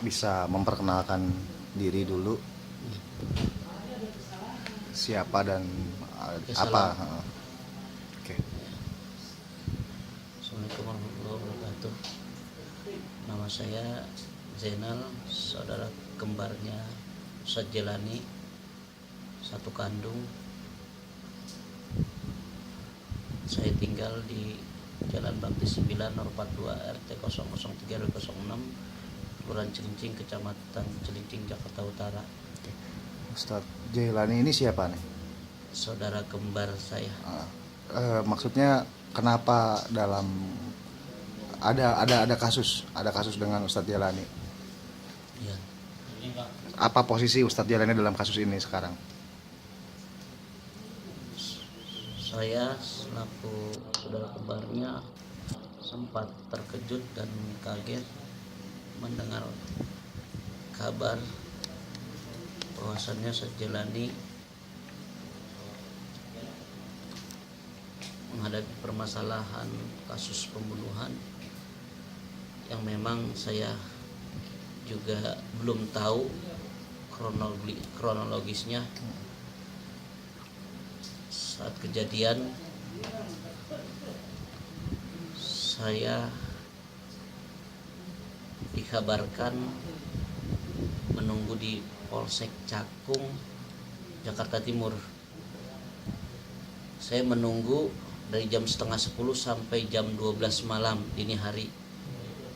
bisa memperkenalkan diri dulu, siapa dan Oke, apa? salam. Oke. Assalamualaikum warahmatullahi wabarakatuh. Nama saya Zainal, saudara kembarnya Ustadz Jelani, satu kandung. Saya tinggal di Jalan Bakti 9 Nor 42 RT 003-06 Kelurahan Cilincing, Kecamatan Cilincing, Jakarta Utara. Ustadz Jailani ini siapa nih? Saudara kembar saya. Maksudnya kenapa dalam ada kasus dengan Ustadz Jailani? Ya, Apa posisi Ustadz Jailani dalam kasus ini sekarang? saya selaku saudara kembarnya sempat terkejut dan kaget mendengar kabar bahwasannya Ustadz Jelani menghadapi permasalahan kasus pembunuhan yang memang saya juga belum tahu kronologisnya. Saat kejadian saya dikabarkan menunggu di Polsek Cakung, Jakarta Timur. Saya menunggu dari jam setengah 10 sampai jam 12 malam dini hari,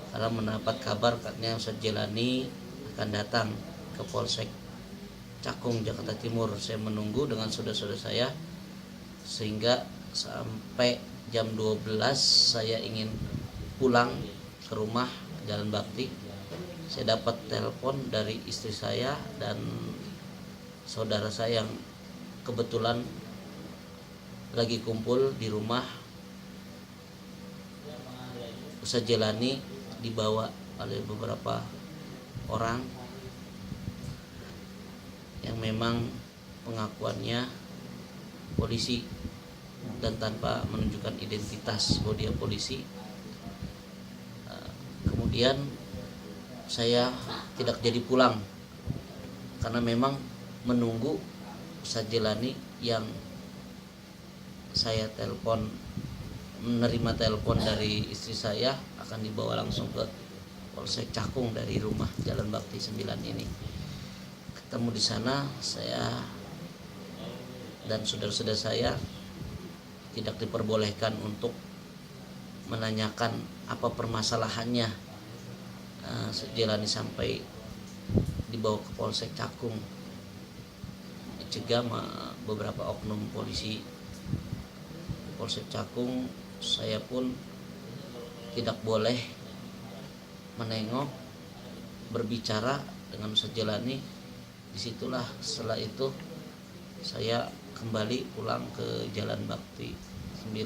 karena mendapat kabar katanya Ustadz Jelani akan datang ke Polsek Cakung, Jakarta Timur. Saya menunggu dengan saudara-saudara saya sehingga sampai jam 12 saya ingin pulang ke rumah Jalan Bakti. Saya dapat telepon dari istri saya dan saudara saya yang kebetulan lagi kumpul di rumah. Ustadz Jelani dibawa oleh beberapa orang yang memang pengakuannya polisi dan tanpa menunjukkan identitas bahwa dia polisi. Kemudian saya tidak jadi pulang karena memang menunggu Ustadz Jelani yang saya menerima telepon dari istri saya akan dibawa langsung ke Polsek Cakung dari rumah Jalan Bakti 9 ini. Ketemu di sana, saya dan saudara-saudara saya tidak diperbolehkan untuk menanyakan apa permasalahannya Jelani sampai dibawa ke Polsek Cakung. Dicegah beberapa oknum polisi Polsek Cakung. Saya pun tidak boleh menengok, berbicara dengan Ustadz Jelani. Disitulah setelah itu saya kembali pulang ke Jalan Bakti 9.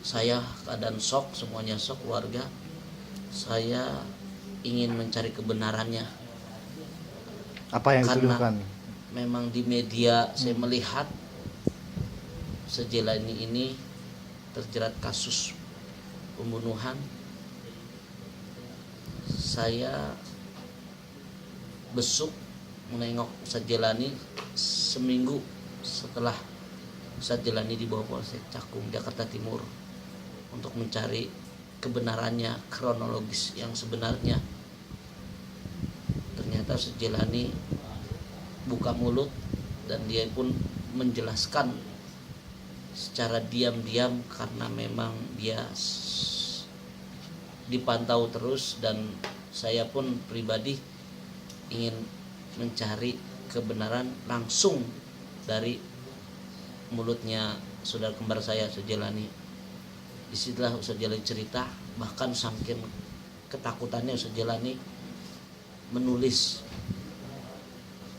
Saya keadaan shock, semuanya shock, keluarga. Saya ingin mencari kebenarannya. Apa yang Karena dituduhkan? memang di media saya melihat Jelani ini terjerat kasus pembunuhan. Saya besuk menengok Ustadz Jelani seminggu setelah Ustadz Jelani dibawa Polsek Cakung, Jakarta Timur untuk mencari kebenarannya, kronologis yang sebenarnya. Ternyata Ustadz Jelani buka mulut dan dia pun menjelaskan secara diam-diam karena memang dia dipantau terus, dan saya pun pribadi ingin mencari kebenaran langsung dari mulutnya saudara kembar saya Ustadz Jelani. Disitulah Ustadz Jelani cerita, bahkan saking ketakutannya Ustadz Jelani menulis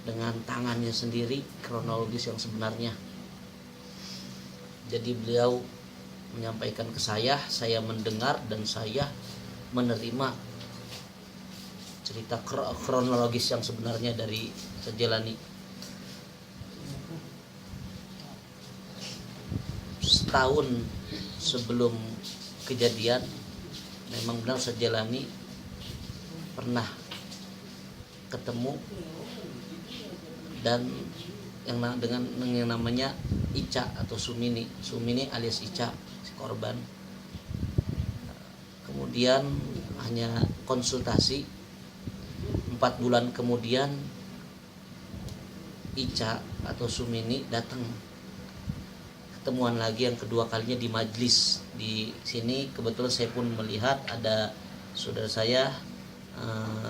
dengan tangannya sendiri kronologis yang sebenarnya. Jadi beliau menyampaikan ke saya mendengar dan saya menerima cerita kronologis yang sebenarnya dari Ustadz Jelani. Setahun sebelum kejadian memang benar Ustadz Jelani pernah ketemu dan dengan yang namanya Ica atau Sumini alias Ica si korban. Kemudian hanya konsultasi. 4 bulan kemudian Ica atau Sumini datang, ketemuan lagi yang kedua kalinya di majlis. Di sini kebetulan saya pun melihat ada saudara saya,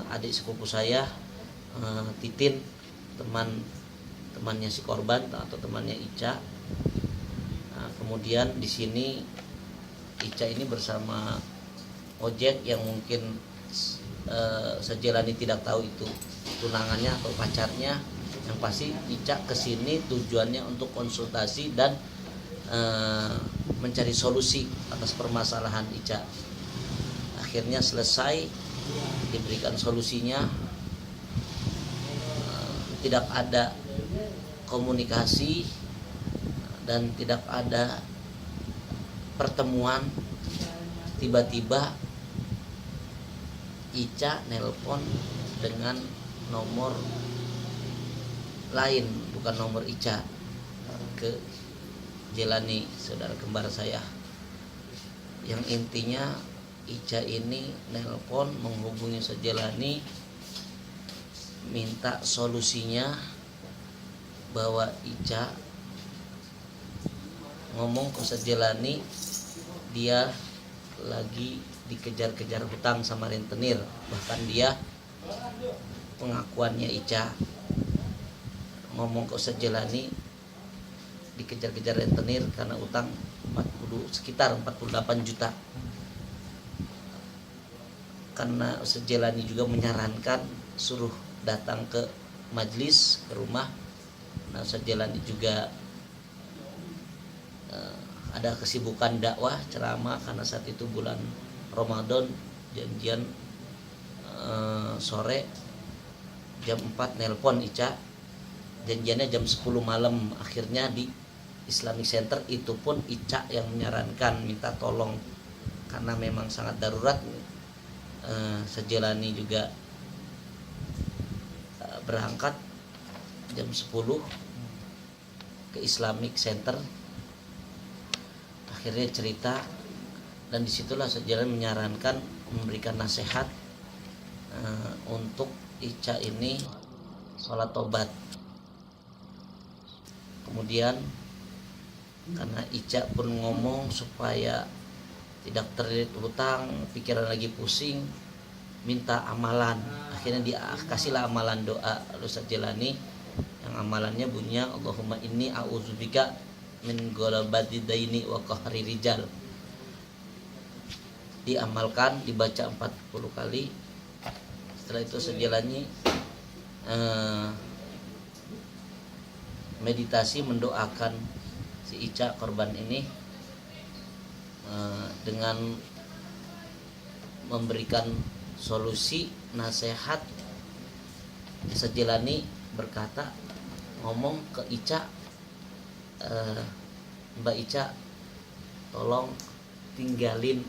adik sepupu saya, Titin, temannya si korban atau temannya Ica. Nah, kemudian di sini Ica ini bersama ojek yang mungkin Sejelani tidak tahu itu tunangannya atau pacarnya. Yang pasti Ica kesini tujuannya untuk konsultasi dan mencari solusi atas permasalahan Ica. Akhirnya selesai, diberikan solusinya. Tidak ada komunikasi dan tidak ada pertemuan. Tiba-tiba Ica nelpon dengan nomor lain, bukan nomor Ica, ke Jelani, saudara kembar saya. Yang intinya Ica ini nelpon menghubungi Sejelani, minta solusinya bahwa Ica ngomong ke Sejelani dia lagi dikejar-kejar hutang sama rentenir. Bahkan dia, pengakuannya Ica, ngomong ke Sejelani dikejar-kejar rentenir karena utang sekitar 48 juta. Karena Sejelani juga menyarankan suruh datang ke majlis, ke rumah. Nah, Sejelani juga ada kesibukan dakwah, ceramah, karena saat itu bulan Ramadan, janjian sore jam 4 nelpon Ica, janjiannya jam 10 malam. Akhirnya di Islamic Center, itu pun Ica yang menyarankan, minta tolong karena memang sangat darurat. Sejelani juga berangkat jam 10 ke Islamic Center. Akhirnya cerita, dan disitulah Sejelani menyarankan, memberikan nasihat untuk Ica ini sholat tobat. Kemudian karena Ica pun ngomong supaya tidak terlilit hutang, pikiran lagi pusing, minta amalan. Akhirnya dia kasihlah amalan doa lalu Sejelani, yang amalannya bunyinya Allahumma inni a'udzubika min ghalabati daini wa qahri rijal. Diamalkan, dibaca 40 kali. Setelah itu Sejelani meditasi mendoakan si Ica korban ini dengan memberikan solusi, nasihat. Sejelani berkata, ngomong ke Ica, Mbak Ica, tolong tinggalin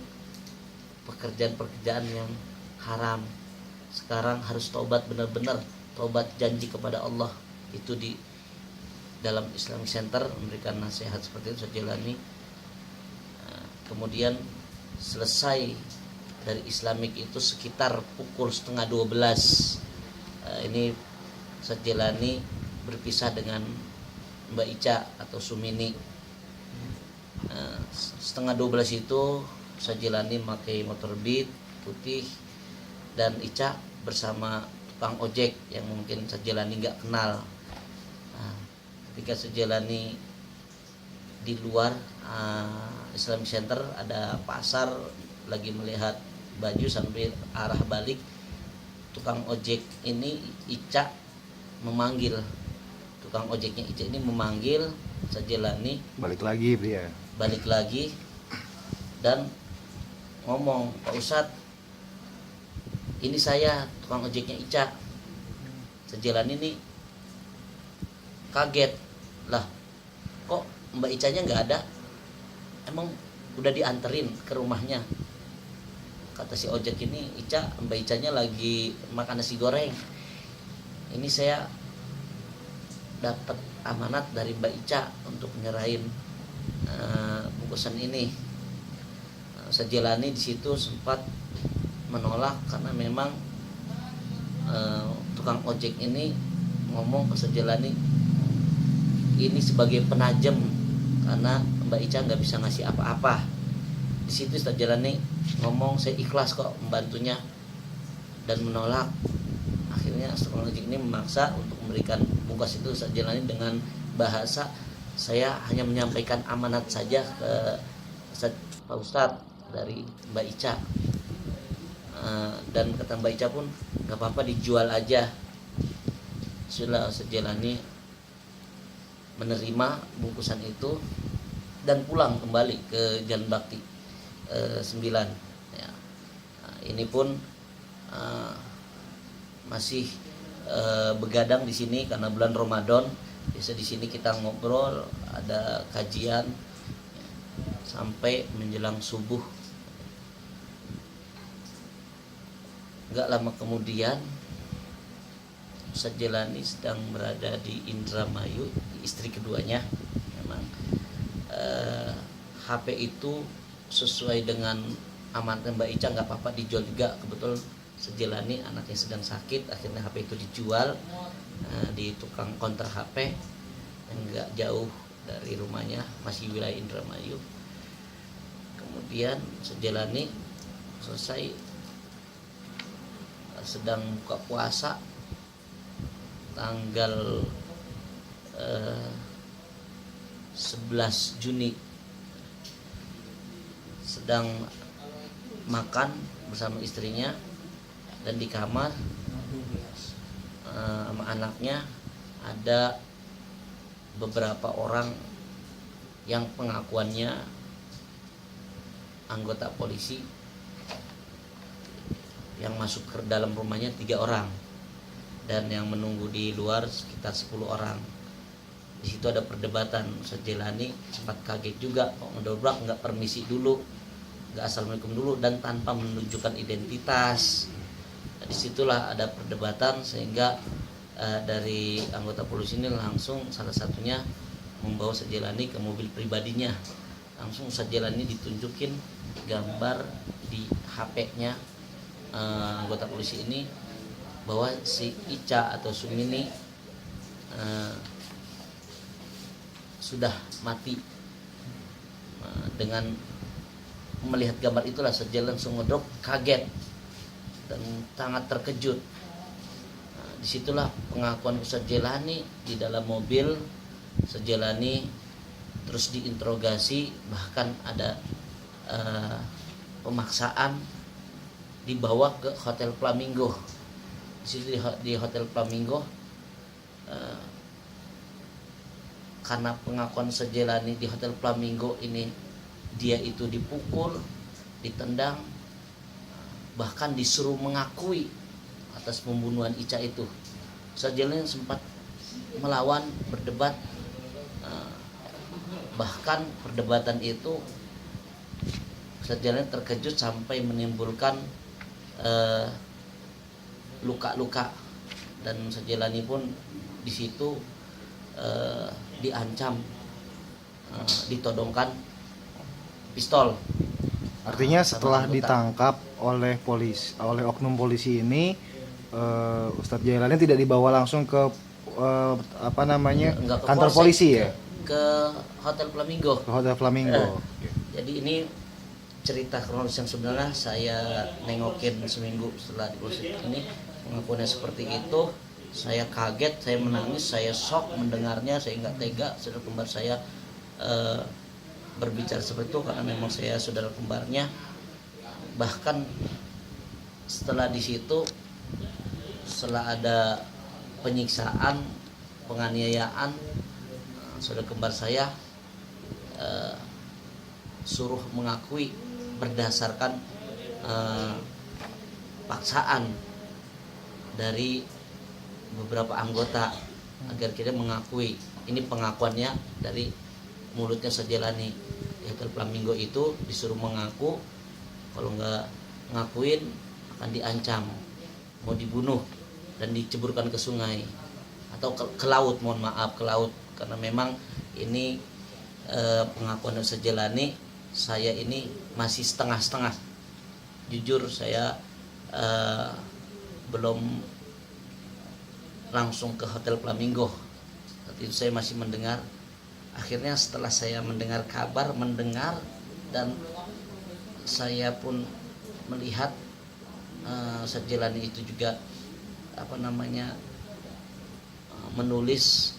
pekerjaan-pekerjaan yang haram. Sekarang harus tobat benar-benar, tobat janji kepada Allah. Itu di dalam Islamic Center memberikan nasihat seperti itu Sejelani. Kemudian selesai dari Islamic itu sekitar pukul 11:30. Ini Sejelani berpisah dengan Mbak Ica atau Sumini. 11:30 itu Sejelani memakai motor Beat putih, dan Ica bersama tukang ojek yang mungkin Sejelani nggak kenal. Ketika Sejelani di luar Islamic Center, ada pasar, lagi melihat baju sambil arah balik, tukang ojek ini Ica memanggil, tukang ojeknya Ica ini memanggil Sejelani Balik lagi dia. balik lagi dan ngomong, Pak Ustadz, ini saya tukang ojeknya Ica. Sejelani ini kaget, lah kok Mbak Icanya nggak ada, emang udah dianterin ke rumahnya. Kata si ojek ini, Ica, Mbak Icanya lagi makan nasi goreng. ini saya dapat amanat dari Mbak Ica untuk nyerahin bungkusan ini. Ustadz Jelani di situ sempat menolak karena memang tukang ojek ini ngomong ke Ustadz Jelani ini sebagai penajam karena Mbak Ica nggak bisa ngasih apa-apa. Di situ Ustadz Jelani ngomong saya ikhlas kok membantunya dan menolak. Akhirnya tukang ojek ini memaksa untuk memberikan bungkus itu Ustadz Jelani dengan bahasa saya hanya menyampaikan amanat saja ke Pak Ustadz dari Mbak Ica. Dan kata Mbak Ica pun nggak apa-apa dijual aja. Sudah Ustadz Jelani menerima bungkusan itu dan pulang kembali ke Jalan Bakti 9 ya. Ini pun masih begadang di sini karena bulan Ramadan. Biasa di sini kita ngobrol, ada kajian sampai menjelang subuh. Gak lama kemudian Ustadz Jelani sedang berada di Indramayu, istri keduanya. Memang HP itu sesuai dengan amanat Mbak Ica nggak apa-apa dijual juga. Kebetulan Ustadz Jelani anaknya sedang sakit, akhirnya HP itu dijual di tukang konter HP yang nggak jauh dari rumahnya, masih wilayah Indramayu. Kemudian Ustadz Jelani selesai sedang buka puasa tanggal 11 Juni, sedang makan bersama istrinya dan di kamar sama anaknya ada beberapa orang yang pengakuannya anggota polisi yang masuk ke dalam rumahnya 3 orang dan yang menunggu di luar sekitar 10 orang. Di situ ada perdebatan. Ustadz Jelani sempat kaget juga, kok ngedobrak nggak permisi dulu, nggak assalamualaikum dulu dan tanpa menunjukkan identitas. Nah, disitulah ada perdebatan sehingga dari anggota polisi ini langsung salah satunya membawa Ustadz Jelani ke mobil pribadinya. Langsung Ustadz Jelani ditunjukin gambar di HP-nya anggota polisi ini bahwa si Ica atau Sumini sudah mati. Dengan melihat gambar itulah Ustadz Jelani langsung ngedrop, kaget dan sangat terkejut. Disitulah pengakuan Ustadz Jelani di dalam mobil. Ustadz Jelani terus diinterogasi, bahkan ada pemaksaan dibawa ke Hotel Flamingo. Di Hotel Flamingo karena pengakuan Ustadz Jelani di Hotel Flamingo ini dia itu dipukul, ditendang, bahkan disuruh mengakui atas pembunuhan Ica itu. Ustadz Jelani sempat melawan, berdebat, bahkan perdebatan itu Ustadz Jelani terkejut sampai menimbulkan luka-luka dan Ustadz Jelani pun di situ diancam, ditodongkan pistol. Artinya setelah ditangkap oleh oknum polisi ini, Ustadz Jelani tidak dibawa langsung ke Enggak ke kantor polsek, polisi ya? Ke Hotel Flamingo. Ke Hotel Flamingo. Jadi ini cerita kronologis yang sebenarnya saya nengokin seminggu setelah di polsek ini, pengakuannya seperti itu. Saya kaget, saya menangis, saya shock mendengarnya, saya nggak tega. Saudara kembar saya berbicara seperti itu karena memang saya saudara kembarnya. Bahkan setelah di situ, setelah ada penyiksaan, penganiayaan, saudara kembar saya suruh mengakui berdasarkan paksaan dari beberapa anggota agar kita mengakui. Ini pengakuannya dari mulutnya Ustadz Jelani. Di Hotel Flamingo itu disuruh mengaku, kalau nggak ngakuin akan diancam, mau dibunuh. dan diceburkan ke sungai atau ke laut, mohon maaf, ke laut, karena memang ini pengakuan Ustadz Jelani, saya ini masih setengah-setengah. Jujur saya belum langsung ke Hotel Flamingo. Saat itu saya masih mendengar. Akhirnya setelah saya mendengar kabar, dan saya pun melihat Ustadz Jelani itu juga menulis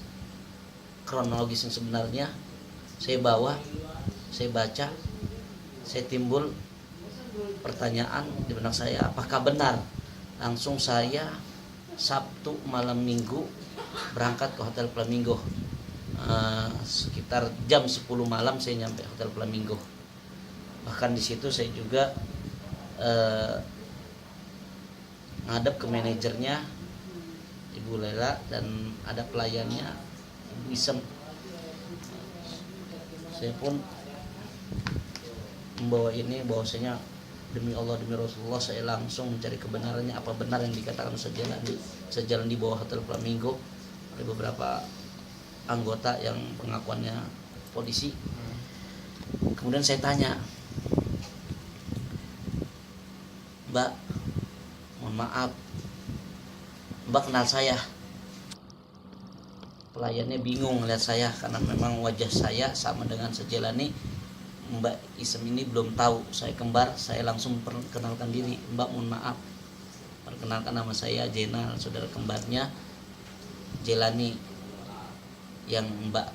kronologis yang sebenarnya. Saya baca, saya timbul pertanyaan di benak saya, apakah benar? Langsung saya Sabtu malam Minggu berangkat ke Hotel Flamingo. Sekitar jam 10 malam saya nyampe Hotel Flamingo. Bahkan di situ saya juga ngadep ke manajernya Ibu Lela dan ada pelayannya Ibu Isem. Saya pun membawa ini, bahwasanya demi Allah, demi Rasulullah, saya langsung mencari kebenarannya, apa benar yang dikatakan sejalan di bawah Hotel Flamingo oleh beberapa anggota yang pengakuannya polisi. Kemudian saya tanya, Mbak, mohon maaf, Mbak kenal saya? Pelayannya bingung melihat saya karena memang wajah saya sama dengan Sejelani. Mbak Isem ini belum tahu saya kembar. Saya langsung perkenalkan diri, Mbak mohon maaf, perkenalkan nama saya Jenal, saudara kembarnya Jelani yang Mbak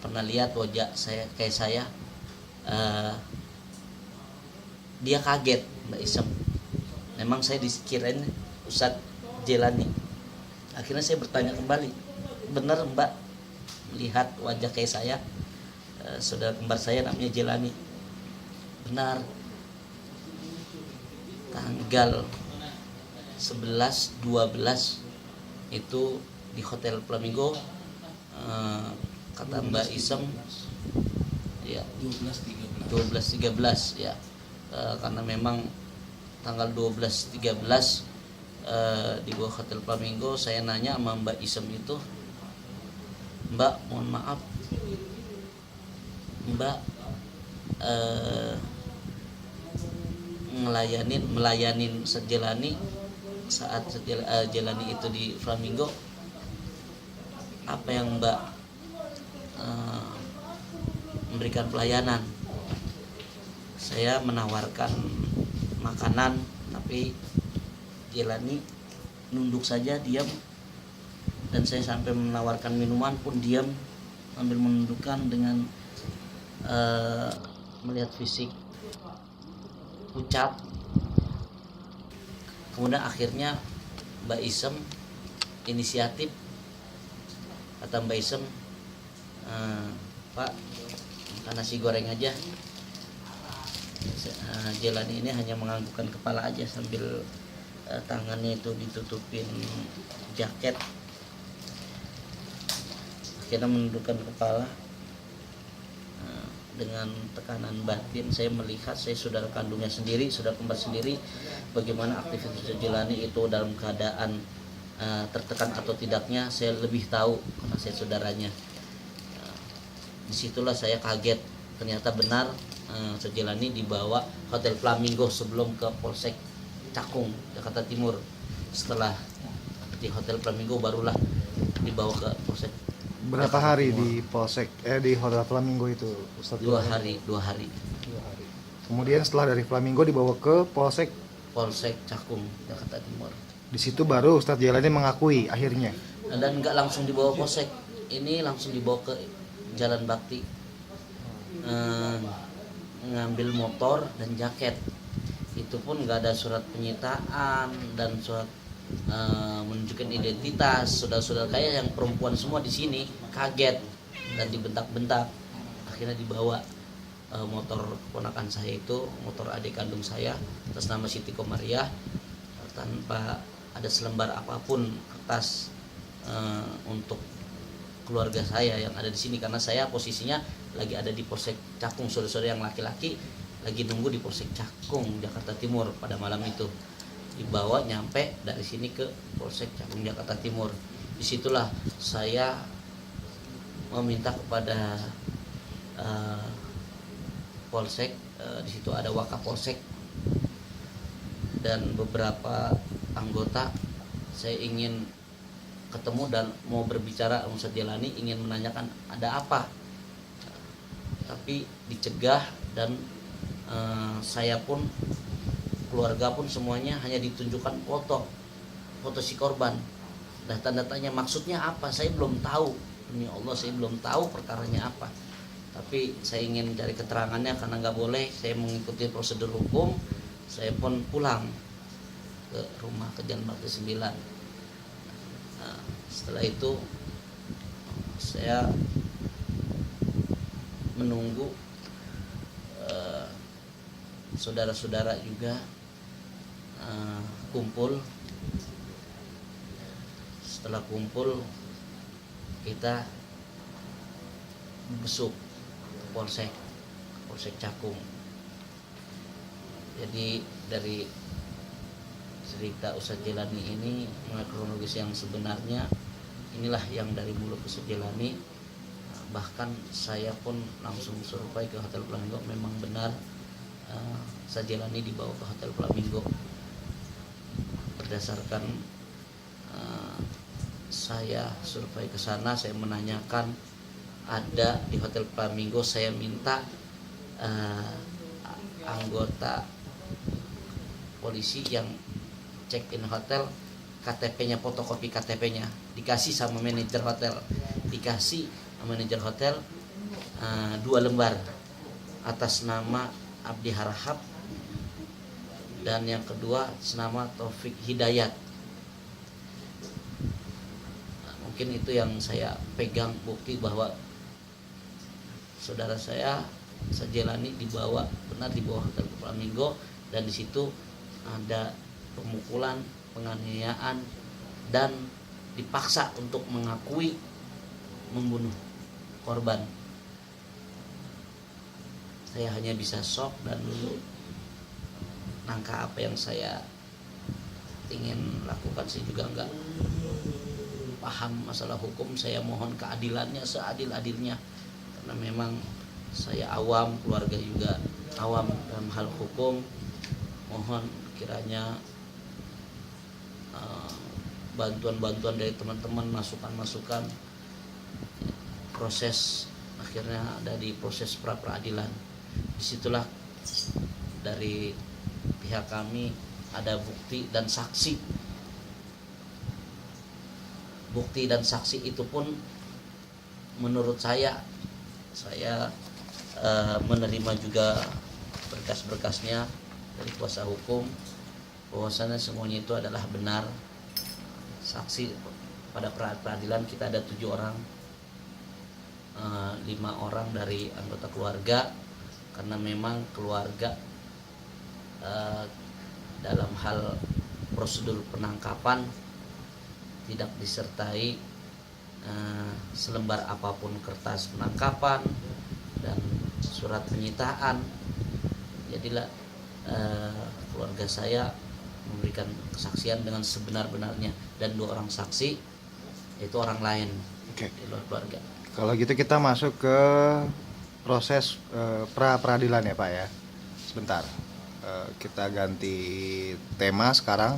pernah lihat wajah saya kayak saya. Dia kaget, Mbak Isem. Memang saya dikirain Ustadz Jelani. Akhirnya saya bertanya kembali, benar Mbak melihat wajah kayak saya? Saudara kembar saya namanya Jelani. Benar. Tanggal 11-12 itu di Hotel Flamingo, kata Mbak Isem ya 12-13 ya, karena memang tanggal 12-13 di bawah Hotel Flamingo. Saya nanya sama Mbak Isem itu, Mbak mohon maaf, Mbak melayanin Sejelani saat Jelani itu di Flamingo, apa yang Mbak memberikan pelayanan? Saya menawarkan makanan, tapi Jelani nunduk saja, diam, dan saya sampai menawarkan minuman pun diam sambil menundukkan dengan melihat fisik pucat. Kemudian akhirnya Mbak Isem inisiatif, kata Mbak Isem, Pak makan nasi goreng aja. Jelani ini hanya menganggukkan kepala aja sambil tangannya itu ditutupin jaket. Akhirnya menundukkan kepala. Dengan tekanan batin saya melihat, saya saudara kandungnya sendiri, saudara kembar sendiri, bagaimana aktivitas Jelani itu dalam keadaan tertekan atau tidaknya saya lebih tahu karena saya saudaranya. Disitulah saya kaget, ternyata benar Jelani dibawa Hotel Flamingo sebelum ke Polsek Cakung, Jakarta Timur. Setelah di Hotel Flamingo barulah dibawa ke Polsek. Berapa hari di Polsek di Hotel Flamingo itu, Ustadz? 2 hari. Kemudian setelah dari Flamingo dibawa ke Polsek Cakung, Jakarta Timur. Di situ baru Ustadz Jelani mengakui akhirnya. Dan nggak langsung dibawa Polsek, ini langsung dibawa ke Jalan Bakti, ngambil motor dan jaket. Itu pun nggak ada surat penyitaan dan surat menunjukkan identitas. Saudara-saudara kaya yang perempuan semua di sini kaget dan dibentak-bentak. Akhirnya dibawa motor keponakan saya itu, motor adik kandung saya atas nama Siti Komariah, tanpa ada selembar apapun kertas untuk keluarga saya yang ada di sini, karena saya posisinya lagi ada di Polsek Cakung. Saudara-saudara yang laki-laki lagi nunggu di Polsek Cakung, Jakarta Timur pada malam itu. dibawa nyampe dari sini ke Polsek Cakung Jakarta Timur. Disitulah saya meminta kepada Polsek, di situ ada Wakapolsek dan beberapa anggota. Saya ingin ketemu dan mau berbicara Ustadz Jailani, ingin menanyakan ada apa, tapi dicegah dan saya pun, keluarga pun semuanya hanya ditunjukkan foto si korban. Data-datanya maksudnya apa saya belum tahu, demi Allah saya belum tahu perkaranya apa. Tapi saya ingin cari keterangannya karena nggak boleh saya mengikuti prosedur hukum. Saya pun pulang ke rumah ke Jalan Batu 9. Nah, setelah itu saya menunggu saudara-saudara juga kumpul. Setelah kumpul kita besuk Polsek Cakung. Jadi dari cerita Ustadz Jailani ini kronologis yang sebenarnya inilah yang dari mulut Ustadz Jailani. Bahkan saya pun langsung survei ke Hotel Flamingo, memang benar Ustadz Jailani dibawa ke Hotel Flamingo. Berdasarkan saya survei ke sana, saya menanyakan ada di Hotel Flamingo, saya minta anggota polisi yang check in hotel, KTP-nya, fotokopi KTP-nya dikasih sama manajer hotel, dikasih sama manajer hotel 2 lembar atas nama Abdi Harahap dan yang kedua atas nama Taufik Hidayat. Mungkin itu yang saya pegang bukti bahwa saudara saya Jailani benar dibawa Hotel Flamingo, dan di situ ada pemukulan, penganiayaan, dan dipaksa untuk mengakui membunuh korban. Saya hanya bisa shock dan dulu nangka apa yang saya ingin lakukan. Saya juga enggak paham masalah hukum. Saya mohon keadilannya seadil-adilnya karena memang saya awam, keluarga juga awam dalam hal hukum. Mohon kiranya bantuan-bantuan dari teman-teman, masukan-masukan. Proses akhirnya ada di proses pra peradilan. Disitulah dari pihak kami ada bukti dan saksi. Bukti dan saksi itu pun menurut saya menerima juga berkas-berkasnya dari kuasa hukum bahwasanya semuanya itu adalah benar. Saksi pada peradilan kita ada 7 orang, 5 orang dari anggota keluarga, karena memang keluarga dalam hal prosedur penangkapan tidak disertai selembar apapun kertas penangkapan dan surat penyitaan. Jadilah keluarga saya memberikan kesaksian dengan sebenar-benarnya, dan 2 orang saksi itu orang lain. Oke. Di luar keluarga. Kalau gitu kita masuk ke proses pra peradilan ya Pak ya. Sebentar, kita ganti tema sekarang.